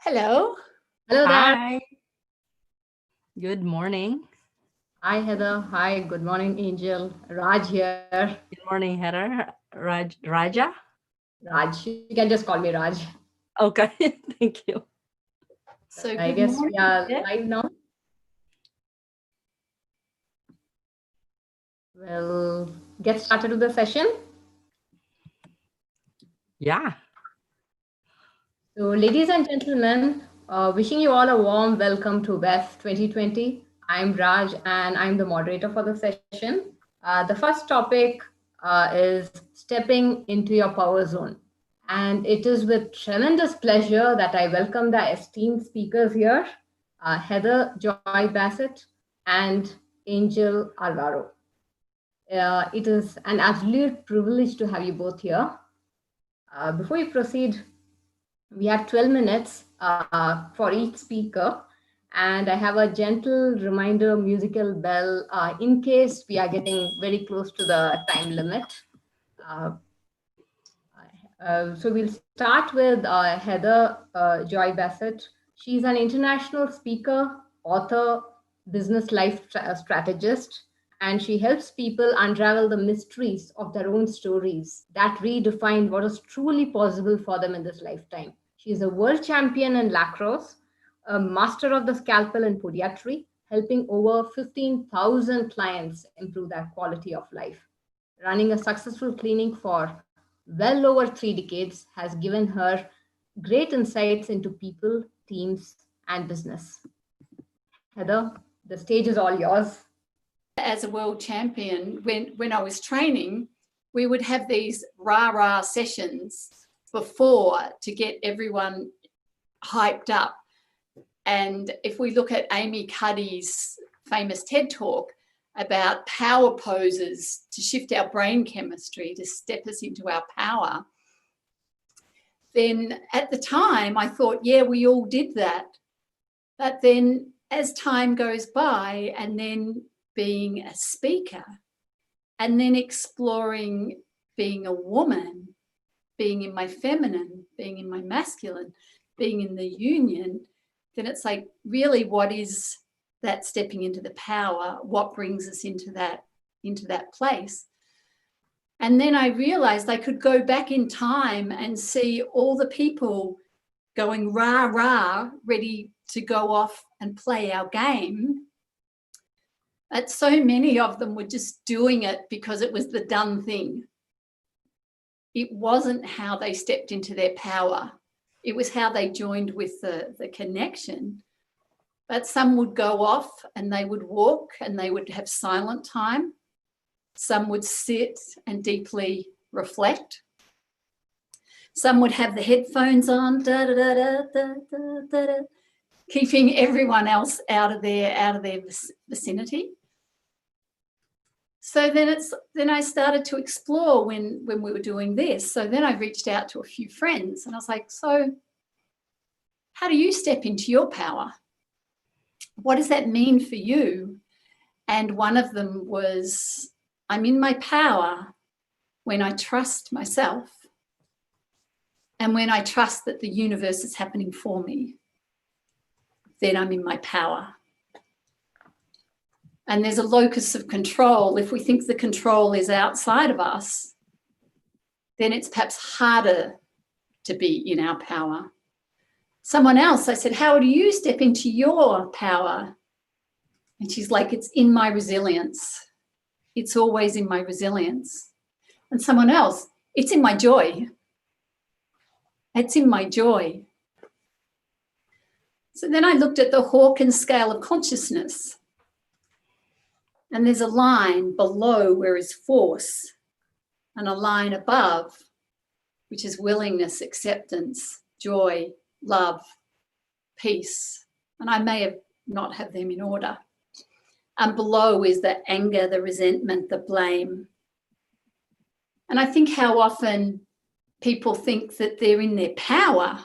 Hello. Hello there. Hi. Good morning. Hi, Heather. Hi, good morning, Angel. Raj here. Good morning, Heather. Raja. Raj. You can just call me Raj. Okay. Thank you. So I good guess morning. we are Yeah. live now. We'll get started with the session. Yeah. So, ladies and gentlemen, wishing you all a warm welcome to WEF 2020. I'm Raj and I'm the moderator for the session. The first topic is stepping into your power zone. And it is with tremendous pleasure that I welcome the esteemed speakers here, Heather Joy Bassett and Angel Alvaro. It is an absolute privilege to have you both here. Before we proceed, we have 12 minutes for each speaker, and I have a gentle reminder musical bell in case we are getting very close to the time limit. So we'll start with Heather Joy Bassett. She's an international speaker, author, business life strategist, and she helps people unravel the mysteries of their own stories that redefine what is truly possible for them in this lifetime. She is a world champion in lacrosse, a master of the scalpel in podiatry, helping over 15,000 clients improve their quality of life. Running a successful clinic for well over 3 decades has given her great insights into people, teams, and business. Heather, the stage is all yours. As a world champion, when I was training, we would have these rah-rah sessions before to get everyone hyped up. And if we look at Amy Cuddy's famous TED Talk about power poses to shift our brain chemistry, to step us into our power, then at the time I thought, yeah, we all did that. But then as time goes by, and then being a speaker, and then exploring being a woman, being in my feminine, being in my masculine, being in the union, then it's like, really, what is that stepping into the power? What brings us into that place? And then I realized I could go back in time and see all the people going rah, rah, ready to go off and play our game. But so many of them were just doing it because it was the done thing. It wasn't how they stepped into their power. It was how they joined with the connection. But some would go off and they would walk and they would have silent time. Some would sit and deeply reflect. Some would have the headphones on, da, da, da, da, da, da, da, keeping everyone else out of their vicinity. So then I started to explore when we were doing this. So then I reached out to a few friends and I was like, so how do you step into your power? What does that mean for you? And one of them was, I'm in my power when I trust myself and when I trust that the universe is happening for me. Then I'm in my power. And there's a locus of control. If we think the control is outside of us, then it's perhaps harder to be in our power. Someone else, I said, how do you step into your power? And she's like, it's in my resilience. It's always in my resilience. And someone else, it's in my joy. It's in my joy. So then I looked at the Hawkins scale of consciousness. And there's a line below where is force, and a line above, which is willingness, acceptance, joy, love, peace. And I may have not have them in order. And below is the anger, the resentment, the blame. And I think how often people think that they're in their power.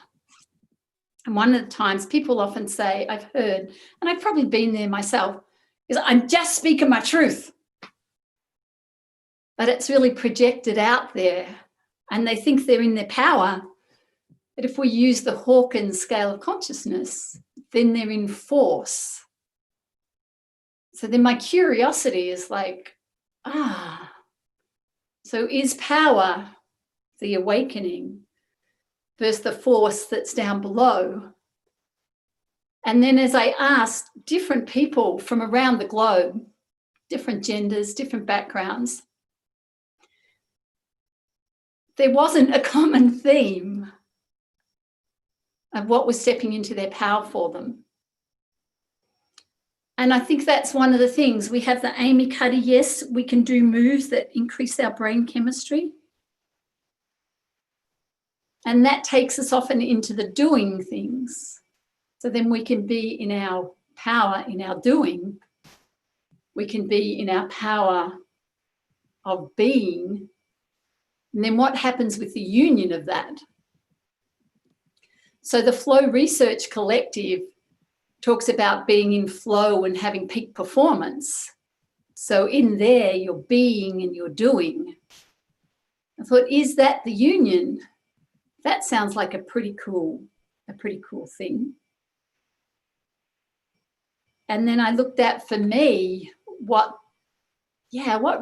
And one of the times people often say, I've heard, and I've probably been there myself, is I'm just speaking my truth. But it's really projected out there and they think they're in their power. But if we use the Hawkins scale of consciousness, then they're in force. So then my curiosity is like, so is power the awakening versus the force that's down below? And then as I asked different people from around the globe, different genders, different backgrounds, there wasn't a common theme of what was stepping into their power for them. And I think that's one of the things. We have the Amy Cuddy, yes, we can do moves that increase our brain chemistry. And that takes us often into the doing things. So then we can be in our power, in our doing. We can be in our power of being. And then what happens with the union of that? So the Flow Research Collective talks about being in flow and having peak performance. So in there, you're being and you're doing. I thought, is that the union? That sounds like a pretty cool thing. And then I looked at, for me, what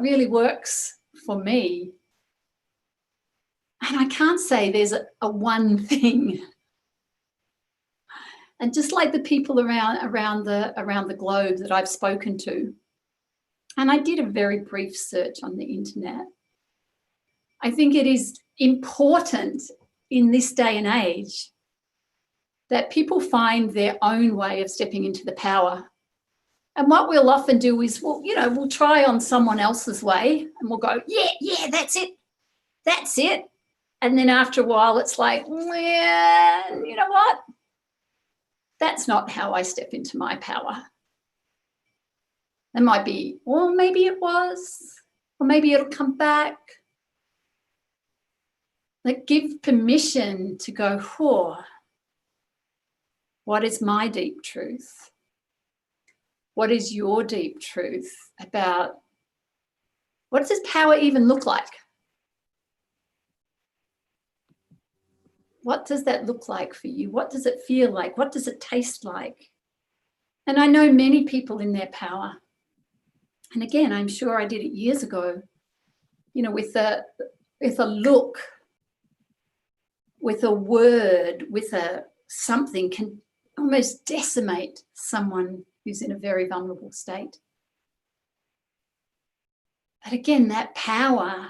really works for me. And I can't say there's a one thing. And just like the people around the globe that I've spoken to, and I did a very brief search on the internet, I think it is important in this day and age that people find their own way of stepping into the power. And what we'll often do is, we'll try on someone else's way and we'll go, yeah, that's it. And then after a while, it's like, well, you know what? That's not how I step into my power. It might be, or maybe it was, or maybe it'll come back. Like, give permission to go, what is my deep truth? What is your deep truth about what does power even look like? What does that look like for you? What does it feel like? What does it taste like? And I know many people in their power. And again, I'm sure I did it years ago, with a look, with a word, with something can almost decimate someone who's in a very vulnerable state. But again, that power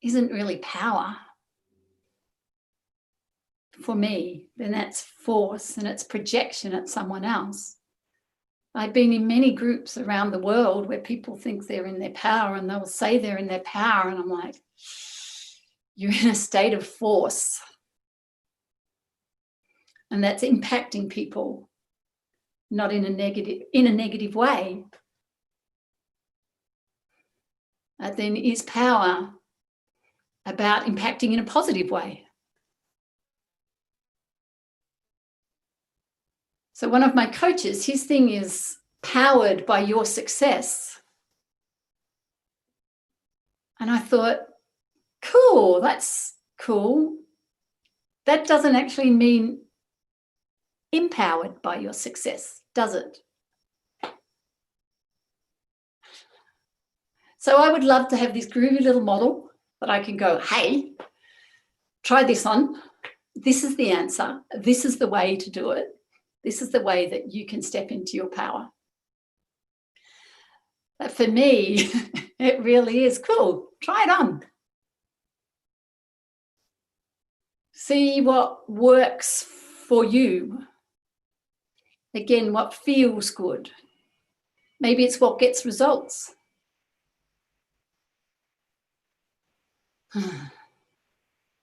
isn't really power. For me, then that's force and it's projection at someone else. I've been in many groups around the world where people think they're in their power and they'll say they're in their power, and I'm like, you're in a state of force. And that's impacting people, not in a negative way. Then is power about impacting in a positive way? So one of my coaches, his thing is powered by your success. And I thought, cool, that's cool. That doesn't actually mean empowered by your success, does it? So I would love to have this groovy little model that I can go, hey, try this on. This is the answer. This is the way to do it. This is the way that you can step into your power. But for me, it really is cool. Try it on. See what works for you. Again, what feels good. Maybe it's what gets results.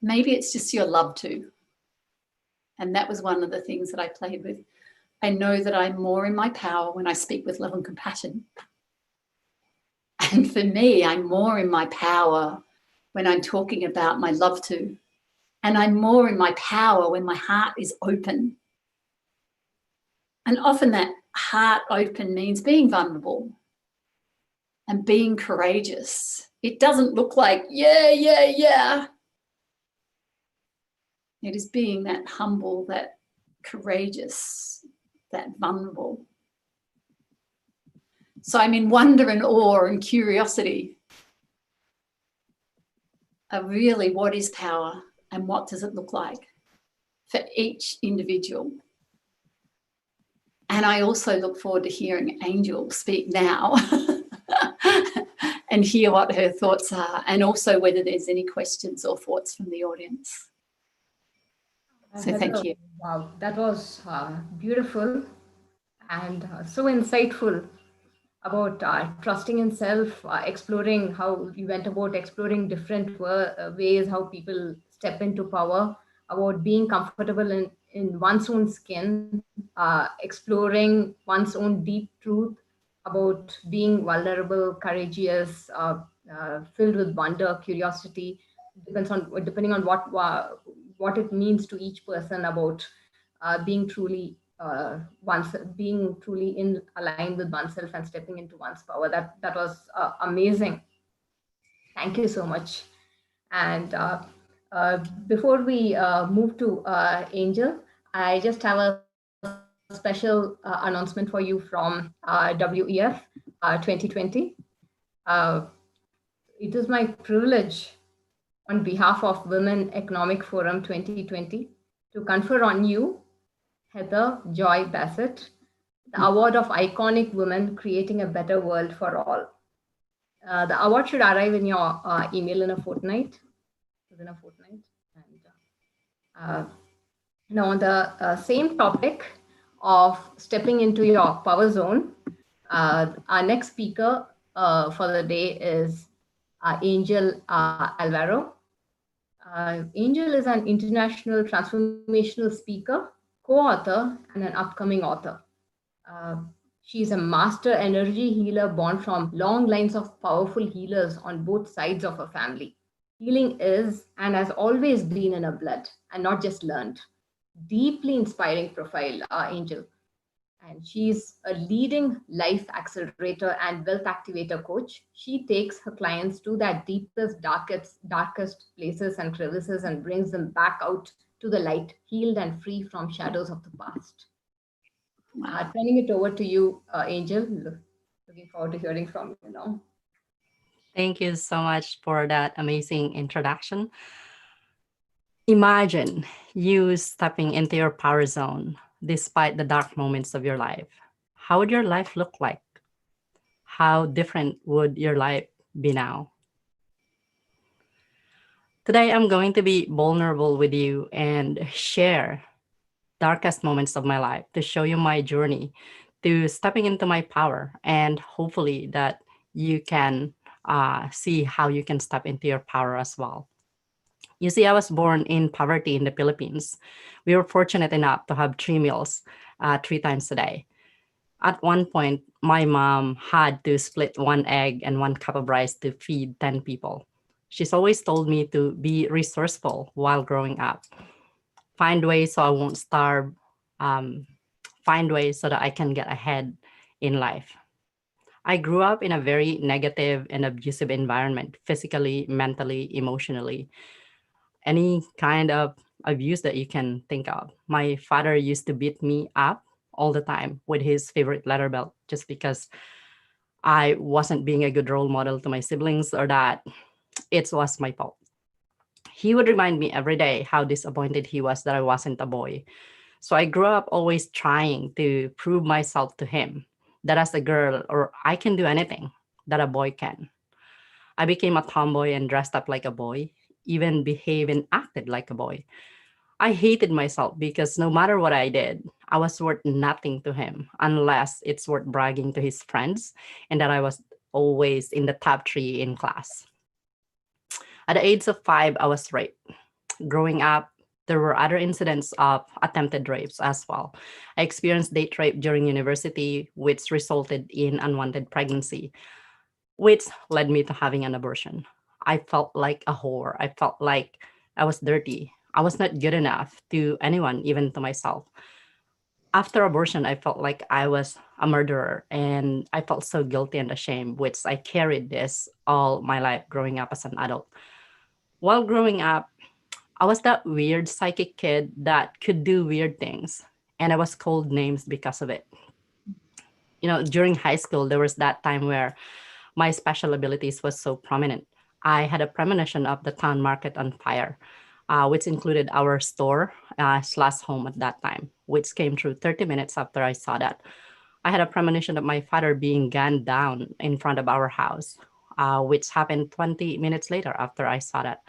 Maybe it's just your love to. And that was one of the things that I played with. I know that I'm more in my power when I speak with love and compassion. And for me, I'm more in my power when I'm talking about my love to. And I'm more in my power when my heart is open. And often that heart open means being vulnerable and being courageous. It doesn't look like, yeah. It is being that humble, that courageous, that vulnerable. So I'm in wonder and awe and curiosity of really what is power and what does it look like for each individual. And I also look forward to hearing Angel speak now and hear what her thoughts are, and also whether there's any questions or thoughts from the audience. So thank you. Wow, that was beautiful and so insightful about trusting in self, exploring how you went about exploring different ways how people step into power, about being comfortable in one's own skin, exploring one's own deep truth, about being vulnerable, courageous, filled with wonder, curiosity, depending on what it means to each person, about being truly being truly in aligned with oneself and stepping into one's power. That was amazing. Thank you so much. And before we move to Angel, I just have a special announcement for you from WEF 2020. It is my privilege on behalf of Women Economic Forum 2020 to confer on you, Heather Joy Bassett, the Award of Iconic Women Creating a Better World for All. The award should arrive in your email in a fortnight, within a fortnight. And now on the same topic of stepping into your power zone, our next speaker for the day is Angel Alvaro. Angel is an international transformational speaker, co-author, and an upcoming author. She's a master energy healer born from long lines of powerful healers on both sides of her family. Healing is and has always been in her blood and not just learned. Deeply inspiring profile, Angel. And she's a leading life accelerator and wealth activator coach. She takes her clients to their deepest, darkest places and crevices and brings them back out to the light, healed and free from shadows of the past. Turning it over to you, Angel. Looking forward to hearing from you now. Thank you so much for that amazing introduction. Imagine you stepping into your power zone despite the dark moments of your life. How would your life look like? How different would your life be now? Today, I'm going to be vulnerable with you and share darkest moments of my life to show you my journey to stepping into my power, and hopefully that you can see how you can step into your power as well. You see, I was born in poverty in the Philippines. We were fortunate enough to have 3 meals 3 times a day. At one point, my mom had to split 1 egg and 1 cup of rice to feed 10 people. She's always told me to be resourceful while growing up. Find ways so I won't starve. Find ways so that I can get ahead in life. I grew up in a very negative and abusive environment, physically, mentally, emotionally. Any kind of abuse that you can think of. My father used to beat me up all the time with his favorite leather belt just because I wasn't being a good role model to my siblings, or that it was my fault. He would remind me every day how disappointed he was that I wasn't a boy. So I grew up always trying to prove myself to him that as a girl, or I can do anything that a boy can. I became a tomboy and dressed up like a boy, even behaved and acted like a boy. I hated myself because no matter what I did, I was worth nothing to him unless it's worth bragging to his friends and that I was always in the top 3 in class. At the age of 5, I was raped. Growing up, there were other incidents of attempted rapes as well. I experienced date rape during university, which resulted in unwanted pregnancy, which led me to having an abortion. I felt like a whore. I felt like I was dirty. I was not good enough to anyone, even to myself. After abortion, I felt like I was a murderer, and I felt so guilty and ashamed, which I carried this all my life growing up as an adult. While growing up, I was that weird psychic kid that could do weird things, and I was called names because of it. During high school, there was that time where my special abilities was so prominent. I had a premonition of the town market on fire, which included our store slash home at that time, which came through 30 minutes after I saw that. I had a premonition of my father being gunned down in front of our house, which happened 20 minutes later after I saw that.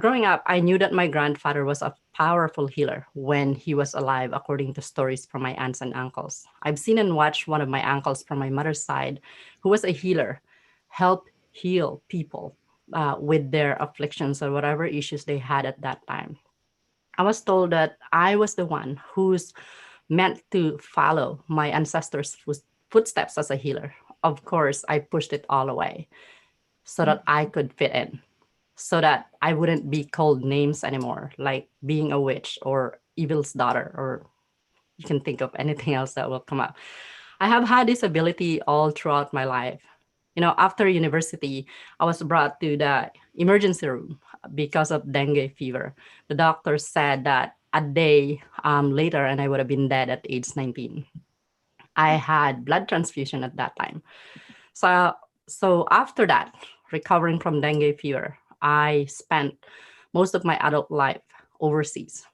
Growing up, I knew that my grandfather was a powerful healer when he was alive, according to stories from my aunts and uncles. I've seen and watched one of my uncles from my mother's side, who was a healer, help heal people with their afflictions or whatever issues they had at that time. I was told that I was the one who's meant to follow my ancestors' footsteps as a healer. Of course, I pushed it all away so that I could fit in, so that I wouldn't be called names anymore, like being a witch or evil's daughter, or you can think of anything else that will come up. I have had this ability all throughout my life. After university, I was brought to the emergency room because of dengue fever. The doctor said that a day later, and I would have been dead at age 19. I had blood transfusion at that time. So after that, recovering from dengue fever, I spent most of my adult life overseas,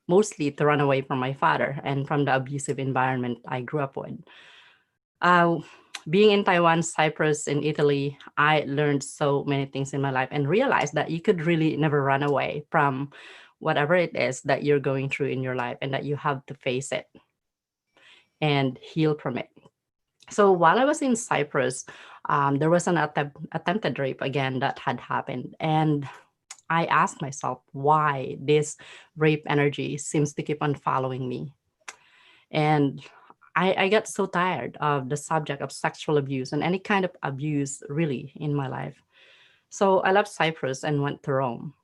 mostly to run away from my father and from the abusive environment I grew up with. Uh, Being in Taiwan, Cyprus, and Italy, I learned so many things in my life and realized that you could really never run away from whatever it is that you're going through in your life, and that you have to face it and heal from it. So while I was in Cyprus, there was an attempted rape again that had happened. And I asked myself why this rape energy seems to keep on following me. And I got so tired of the subject of sexual abuse and any kind of abuse really in my life. So I left Cyprus and went to Rome.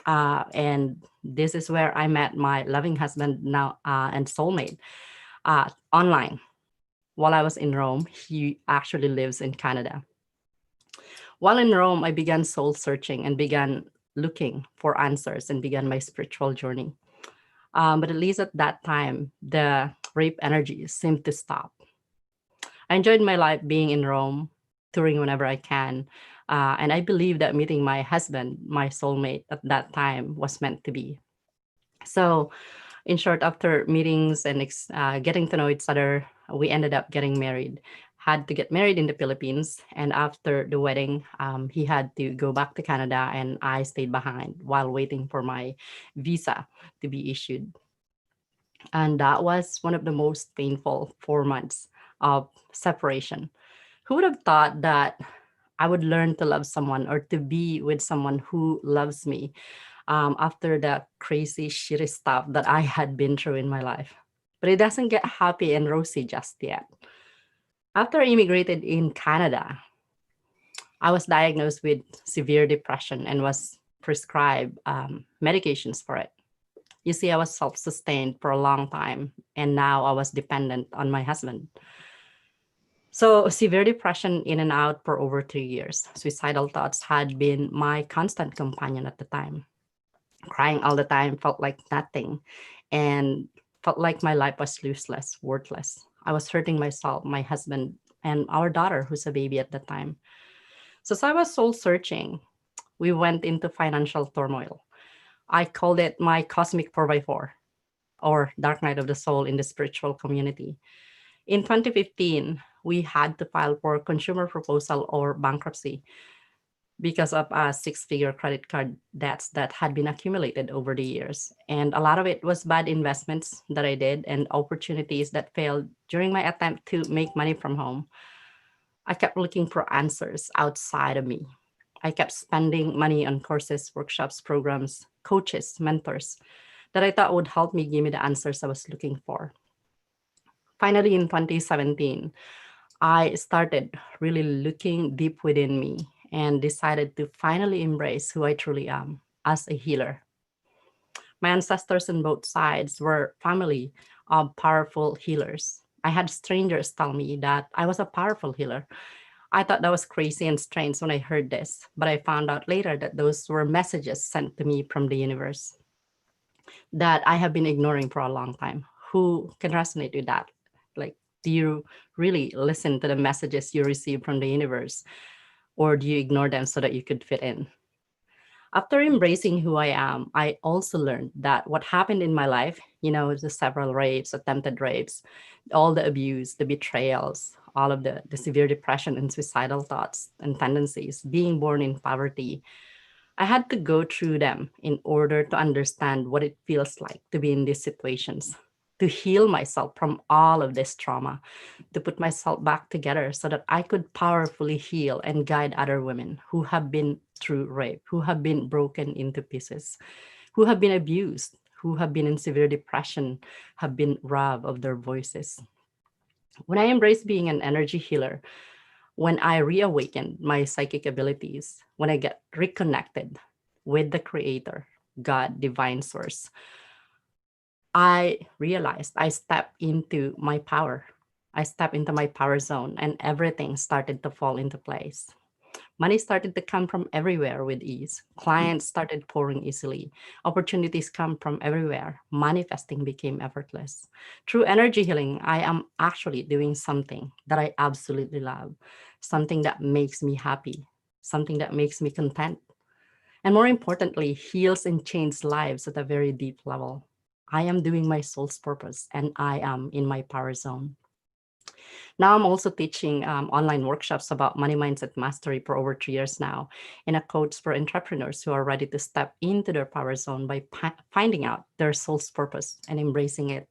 And this is where I met my loving husband now and soulmate online. While I was in Rome, he actually lives in Canada. While in Rome, I began soul searching and began looking for answers and began my spiritual journey. But at least at that time, the rape energy seemed to stop. I enjoyed my life being in Rome, touring whenever I can. And I believe that meeting my husband, my soulmate at that time, was meant to be. So, in short, after meetings and getting to know each other, we ended up getting married. Had to get married in the Philippines, and after the wedding, he had to go back to Canada, and I stayed behind while waiting for my visa to be issued. And that was one of the most painful 4 months of separation. Who would have thought that I would learn to love someone or to be with someone who loves me after the crazy, shitty stuff that I had been through in my life? But it doesn't get happy and rosy just yet. After I immigrated in Canada, I was diagnosed with severe depression and was prescribed medications for it. You see, I was self sustained for a long time, and now I was dependent on my husband. So, severe depression in and out for over 3 years. Suicidal thoughts had been my constant companion at the time. Crying all the time felt like nothing and felt like my life was useless, worthless. I was hurting myself, my husband, and our daughter, who's a baby at the time. So, as I was soul searching, we went into financial turmoil. I called it my cosmic 4x4 or dark night of the soul in the spiritual community. In 2015, we had to file for consumer proposal or bankruptcy because of six-figure credit card debts that had been accumulated over the years. And a lot of it was bad investments that I did and opportunities that failed during my attempt to make money from home. I kept looking for answers outside of me. I kept spending money on courses, workshops, programs, coaches, mentors that I thought would help me give me the answers I was looking for. Finally, in 2017, I started really looking deep within me and decided to finally embrace who I truly am as a healer. My ancestors on both sides were family of powerful healers. I had strangers tell me that I was a powerful healer. I thought that was crazy and strange when I heard this, but I found out later that those were messages sent to me from the universe that I have been ignoring for a long time. Who can resonate with that? Like, do you really listen to the messages you receive from the universe, or do you ignore them so that you could fit in? After embracing who I am, I also learned that what happened in my life, the several rapes, attempted rapes, all the abuse, the betrayals, all of the severe depression and suicidal thoughts and tendencies, being born in poverty, I had to go through them in order to understand what it feels like to be in these situations, to heal myself from all of this trauma, to put myself back together so that I could powerfully heal and guide other women who have been through rape, who have been broken into pieces, who have been abused, who have been in severe depression, have been robbed of their voices. When I embraced being an energy healer, when I reawakened my psychic abilities, when I get reconnected with the creator, God, divine source, I realized I stepped into my power. I stepped into my power zone and everything started to fall into place. Money started to come from everywhere with ease. Clients started pouring easily. Opportunities come from everywhere. Manifesting became effortless. Through energy healing, I am actually doing something that I absolutely love, something that makes me happy, something that makes me content, and more importantly, heals and changes lives at a very deep level. I am doing my soul's purpose and I am in my power zone. Now I'm also teaching online workshops about money mindset mastery for over 3 years now, and a coach for entrepreneurs who are ready to step into their power zone by finding out their soul's purpose and embracing it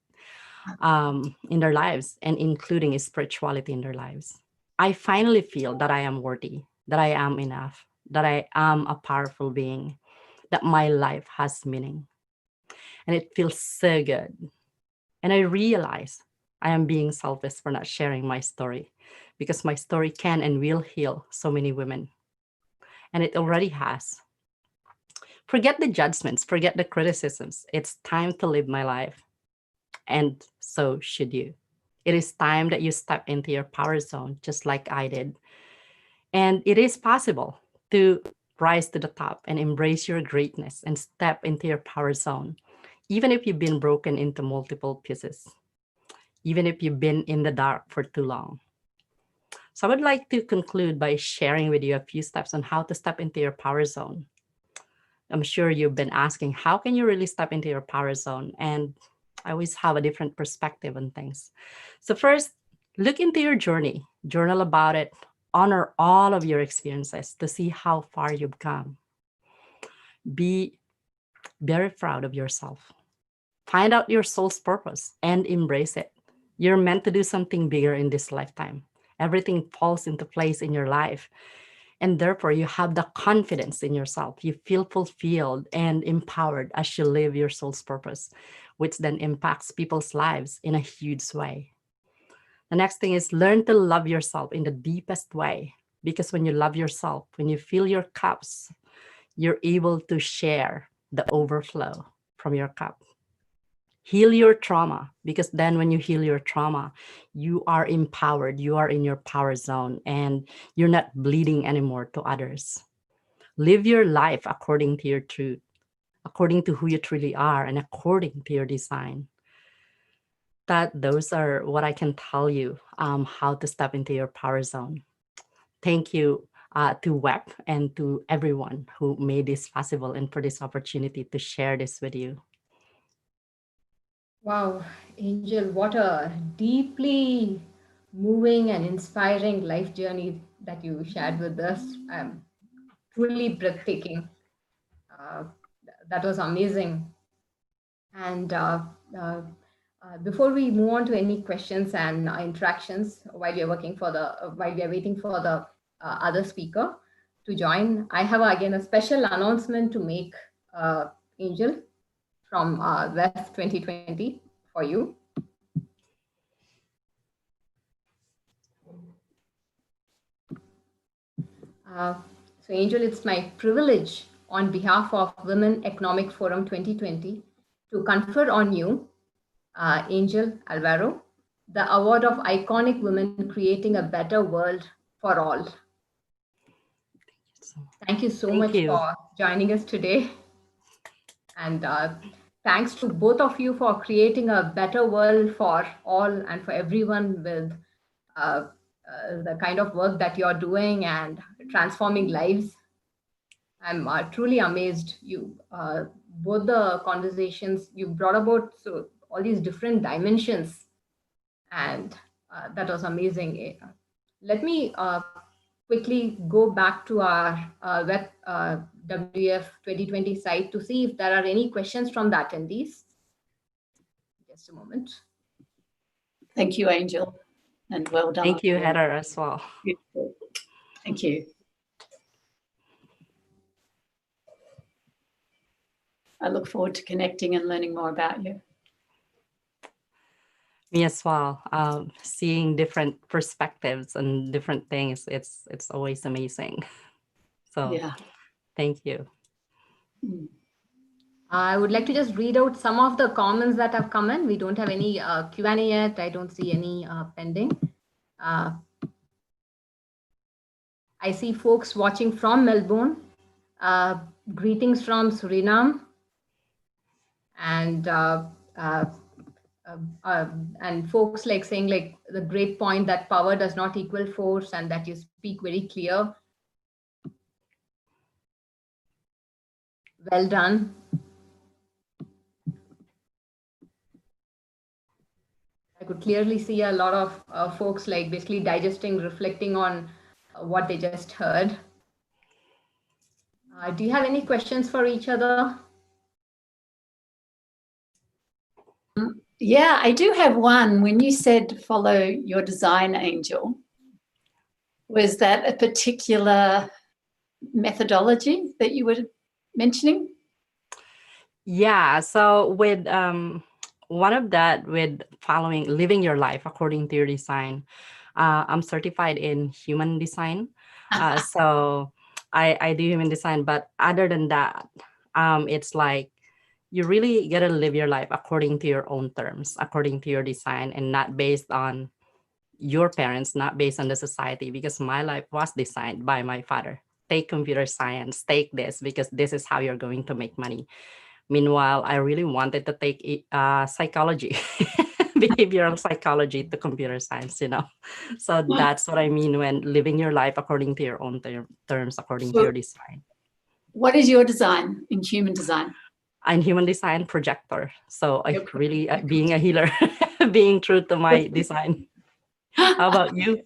in their lives and including spirituality in their lives. I finally feel that I am worthy, that I am enough, that I am a powerful being, that my life has meaning. And it feels so good. And I realize I am being selfish for not sharing my story because my story can and will heal so many women. And it already has. Forget the judgments, forget the criticisms. It's time to live my life. And so should you. It is time that you step into your power zone, just like I did. And it is possible to rise to the top and embrace your greatness and step into your power zone, even if you've been broken into multiple pieces, even if you've been in the dark for too long. So I would like to conclude by sharing with you a few steps on how to step into your power zone. I'm sure you've been asking, how can you really step into your power zone? And I always have a different perspective on things. So first, look into your journey, journal about it, honor all of your experiences to see how far you've come. Be very proud of yourself. Find out your soul's purpose and embrace it. You're meant to do something bigger in this lifetime. Everything falls into place in your life. And therefore, you have the confidence in yourself. You feel fulfilled and empowered as you live your soul's purpose, which then impacts people's lives in a huge way. The next thing is learn to love yourself in the deepest way. Because when you love yourself, when you fill your cups, you're able to share the overflow from your cup. Heal your trauma, because then when you heal your trauma, you are empowered, you are in your power zone, and you're not bleeding anymore to others. Live your life according to your truth, according to who you truly are, and according to your design. Those are what I can tell you how to step into your power zone. Thank you to WEP and to everyone who made this possible and for this opportunity to share this with you. Wow, Angel, what a deeply moving and inspiring life journey that you shared with us. Truly breathtaking. Uh, that was amazing. And before we move on to any questions and interactions while we are while we are waiting for the other speaker to join, I have again a special announcement to make, Angel, from West 2020 for you. So, Angel, it's my privilege on behalf of Women Economic Forum 2020 to confer on you, Angel Alvaro, the award of Iconic Women Creating a Better World for all. Thank you so Thank much you. for joining us today. And thanks to both of you for creating a better world for all and for everyone with the kind of work that you're doing and transforming lives. I'm truly amazed. You both the conversations you brought about all these different dimensions, and that was amazing. Let me quickly go back to our web WF 2020 site to see if there are any questions from the attendees. Just a moment. Thank you, Angel, and well done. Thank you, Heather, as well. Beautiful. Thank you. I look forward to connecting and learning more about you. Me as well. Seeing different perspectives and different things, it's always amazing. So Yeah. thank you. I would like to just read out some of the comments that have come in. We don't have any Q&A yet. I don't see any pending. I see folks watching from Melbourne. Greetings from Suriname. And folks like saying like the great point that power does not equal force and that you speak very clear. Well done. I could clearly see a lot of folks like basically digesting, reflecting on what they just heard. Do you have any questions for each other? Yeah, I do have one. When you said follow your design, Angel, was that a particular methodology that you were mentioning? Yeah. So with one of that, with following living your life according to your design, I'm certified in human design. So I do human design, but other than that, it's like you really gotta live your life according to your own terms, according to your design, and not based on your parents, not based on the society, because my life was designed by my father. Take computer science, take this, because this is how you're going to make money. Meanwhile, I really wanted to take psychology, behavioral psychology to computer science, So that's what I mean when living your life according to your own terms, according to your design. What is your design in human design? I'm human design projector. So I really, being a healer, being true to my design. How about you?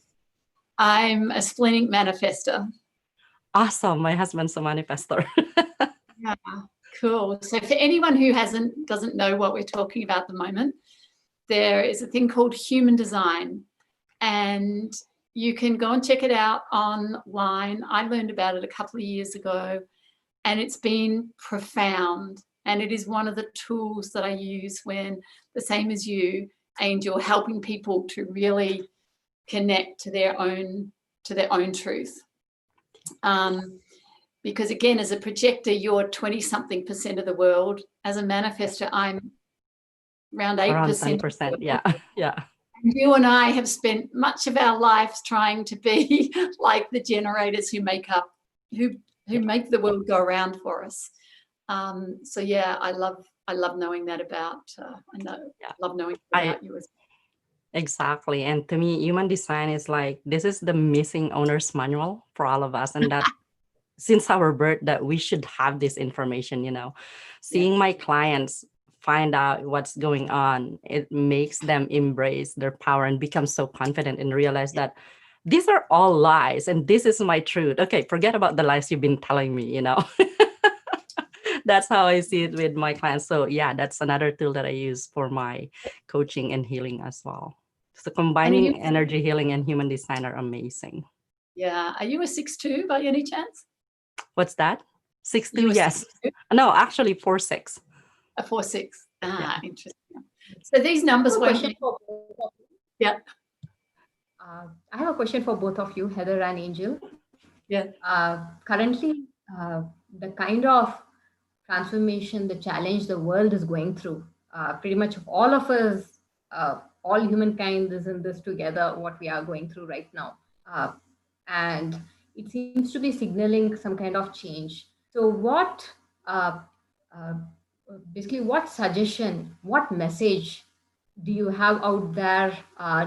I'm a splenic manifestor. Awesome. My husband's a manifestor. Yeah, cool. So for anyone who doesn't know what we're talking about at the moment, there is a thing called human design, and you can go and check it out online. I learned about it a couple of years ago, and it's been profound. And it is one of the tools that I use when, the same as you, Angel, helping people to really connect to their own truth. Because again, as a projector, you're 20-something% of the world. As a manifestor, I'm around 8%. Around 10%, yeah. And you and I have spent much of our lives trying to be like the generators who make the world go around for us. So yeah, I love knowing that about. Love knowing about you as well. Exactly. And to me, human design is like, this is the missing owner's manual for all of us. And that since our birth, that we should have this information, Seeing my clients find out what's going on, it makes them embrace their power and become so confident and realize that these are all lies and this is my truth. Okay, forget about the lies you've been telling me, That's how I see it with my clients. So yeah, that's another tool that I use for my coaching and healing as well. So combining energy healing and human design are amazing. Yeah. Are you a 6'2" by any chance? What's that? 6'2", yes. 6'2"? No, actually 4'6". A 4'6". Ah, yeah. Interesting. So these numbers won't be... Yeah. I have a question for both of you, Heather and Angel. Yeah. Currently, the kind of transformation, the challenge the world is going through, pretty much all of us, all humankind is in this together, what we are going through right now. and it seems to be signaling some kind of change. So uh, uh, basically, what suggestion, what message do you have out there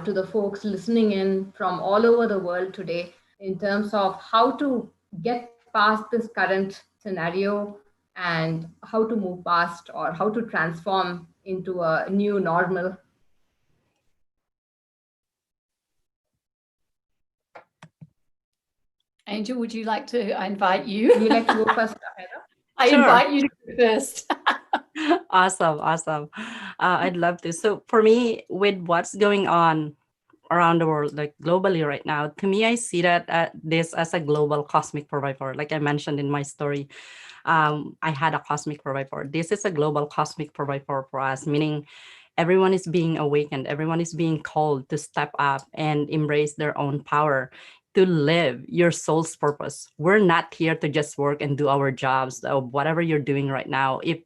to the folks listening in from all over the world today in terms of how to get past this current scenario and how to move past or how to transform into a new normal? Angel, would you like to? I invite you. Would you like to go first, Ahera? I Sure. invite you to go first. Awesome. I'd love to. So for me, with what's going on around the world, like globally right now, to me, I see that this as a global cosmic provider. Like I mentioned in my story, I had a cosmic provider. This is a global cosmic provider for us, meaning everyone is being awakened. Everyone is being called to step up and embrace their own power, to live your soul's purpose. We're not here to just work and do our jobs, whatever you're doing right now. If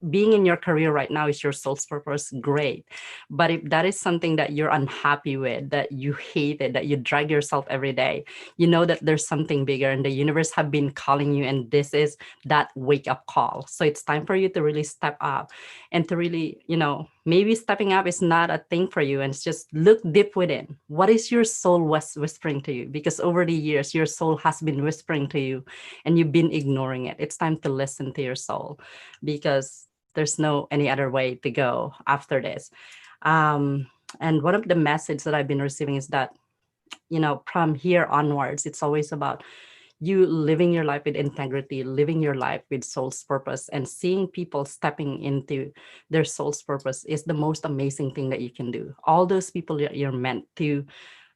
being in your career right now is your soul's purpose, great. But if that is something that you're unhappy with, that you hate it, that you drag yourself every day, you know that there's something bigger and the universe have been calling you, and this is that wake up call. So it's time for you to really step up and to really, maybe stepping up is not a thing for you, and it's just look deep within. What is your soul whispering to you? Because over the years, your soul has been whispering to you and you've been ignoring it. It's time to listen to your soul, because there's no any other way to go after this. And one of the messages that I've been receiving is that, from here onwards, it's always about you living your life with integrity, living your life with soul's purpose, and seeing people stepping into their soul's purpose is the most amazing thing that you can do. All those people that you're meant to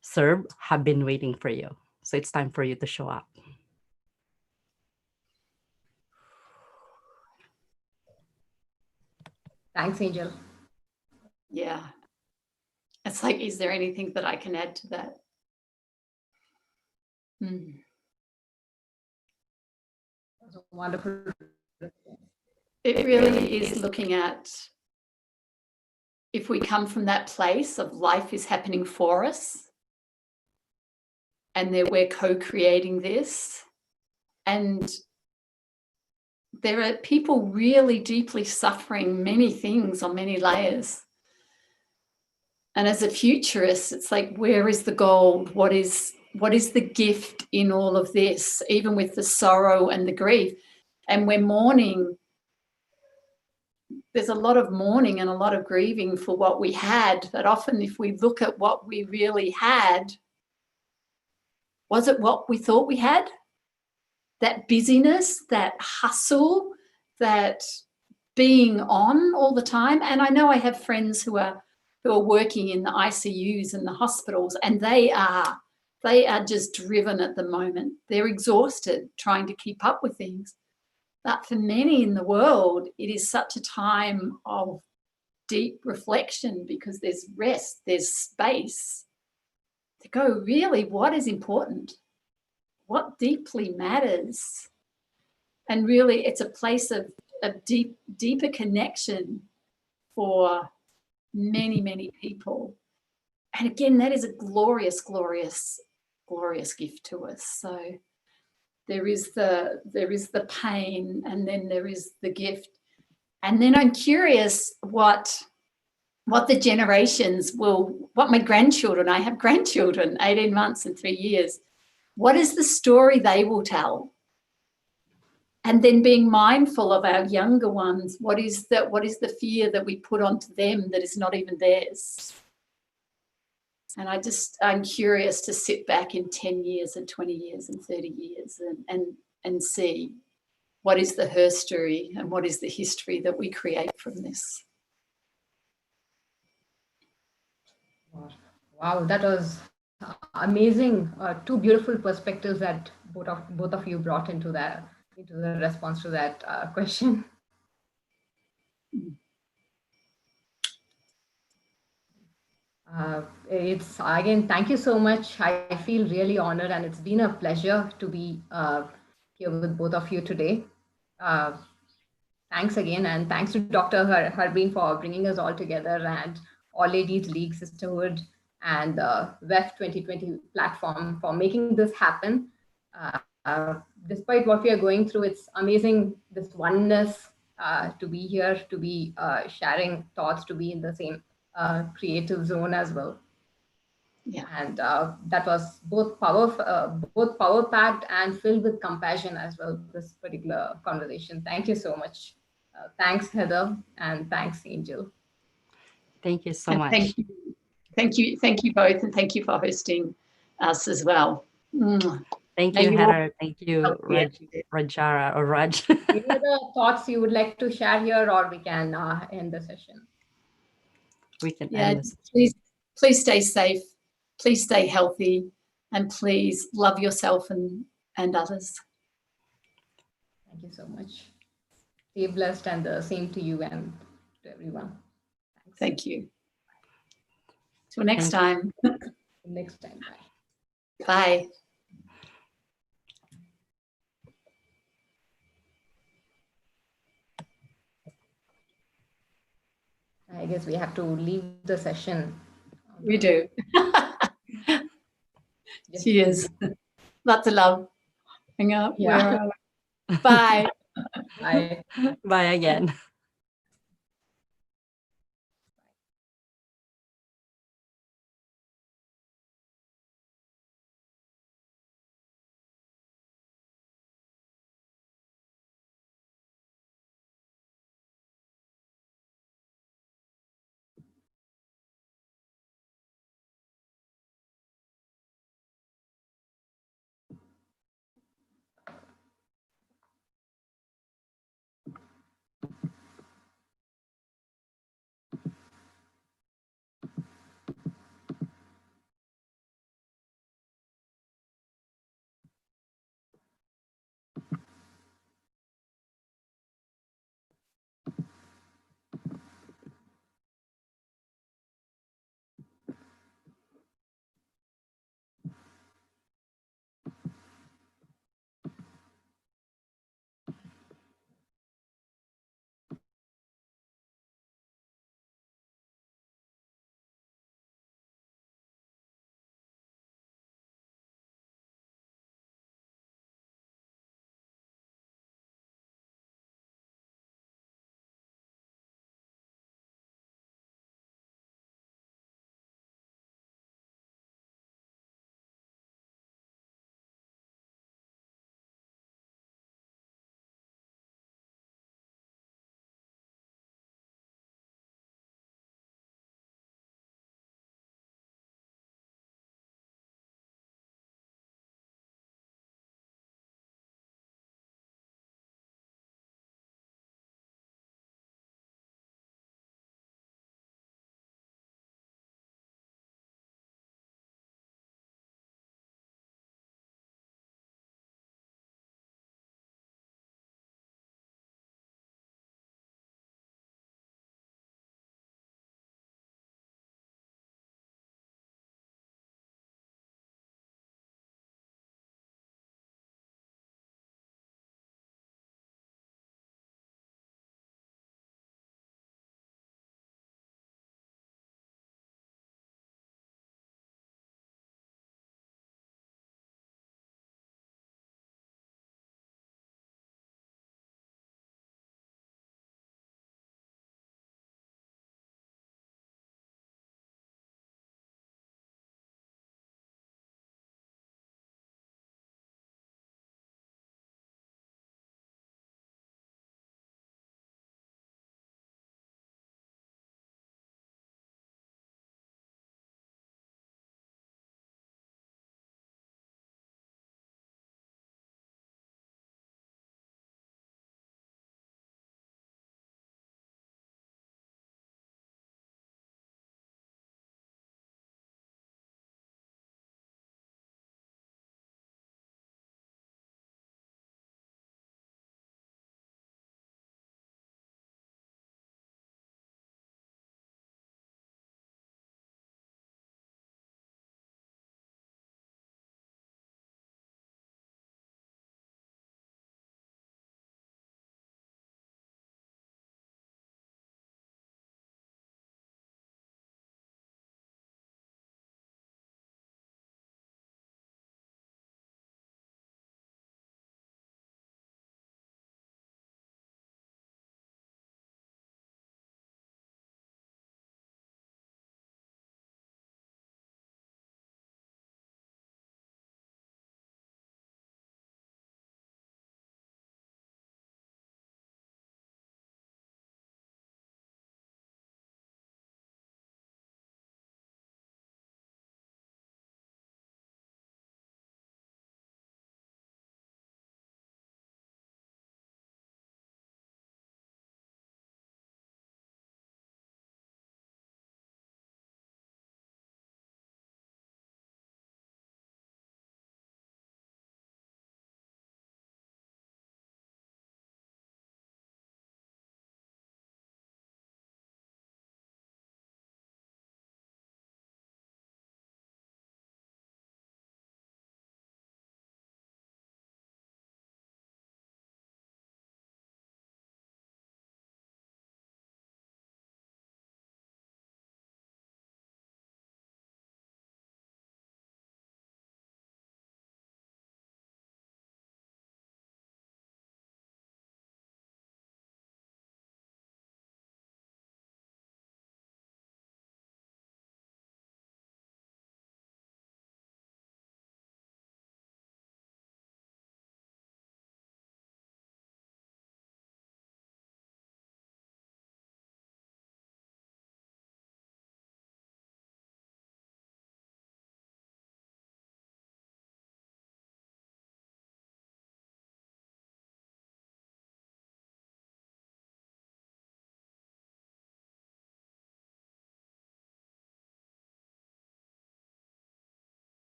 serve have been waiting for you. So it's time for you to show up. Thanks, Angel. Yeah. It's like, is there anything that I can add to that? That was a wonderful. It really is looking at, if we come from that place of life is happening for us and that we're co-creating this, and there are people really deeply suffering many things on many layers. And as a futurist, it's like, where is the gold? What is the gift in all of this, even with the sorrow and the grief? And we're mourning. There's a lot of mourning and a lot of grieving for what we had, that often if we look at what we really had, was it what we thought we had? That busyness, that hustle, that being on all the time. And I know I have friends who are working in the ICUs and the hospitals, and they are just driven at the moment. They're exhausted trying to keep up with things. But for many in the world, it is such a time of deep reflection, because there's rest, there's space to go, really, what is important? What deeply matters? And really, it's a place of deeper connection for many, many people. And again, that is a glorious, glorious, glorious gift to us. So there is the pain, and then there is the gift. And then I'm curious what the generations what my grandchildren, I have grandchildren, 18 months and 3 years, what is the story they will tell? And then being mindful of our younger ones, what is the fear that we put onto them that is not even theirs? And I'm curious to sit back in 10 years and 20 years and 30 years and see what is the herstory and what is the history that we create from this. Wow, that was amazing. Two beautiful perspectives that both of you brought into the response to that question. It's again, thank you so much. I feel really honored, and it's been a pleasure to be here with both of you today. Thanks again, and thanks to Dr. Harbeen for bringing us all together, and All Ladies League Sisterhood, and the WEF 2020 platform for making this happen. Despite what we are going through, it's amazing, this oneness, to be here, to be sharing thoughts, to be in the same creative zone as well. Yeah. And that was both power packed and filled with compassion as well, this particular conversation. Thank you so much. Thanks, Heather, and thanks, Angel. Thank you so much. Thank you. Thank you both, and thank you for hosting us as well. Thank May you, you all- Heather. Thank you, Yeah. Rajara or Raj. Any other thoughts you would like to share here, or we can end the session? We can Yeah, end this. please stay safe, please stay healthy, and please love yourself and others. Thank you so much. Stay blessed, and the same to you and to everyone. Thanks. Thank you. Till next Thank time. Next time. Bye. Bye. I guess we have to leave the session. We do. Just- Cheers. Lots of love. Hang up. Yeah. Bye. Bye. Bye again.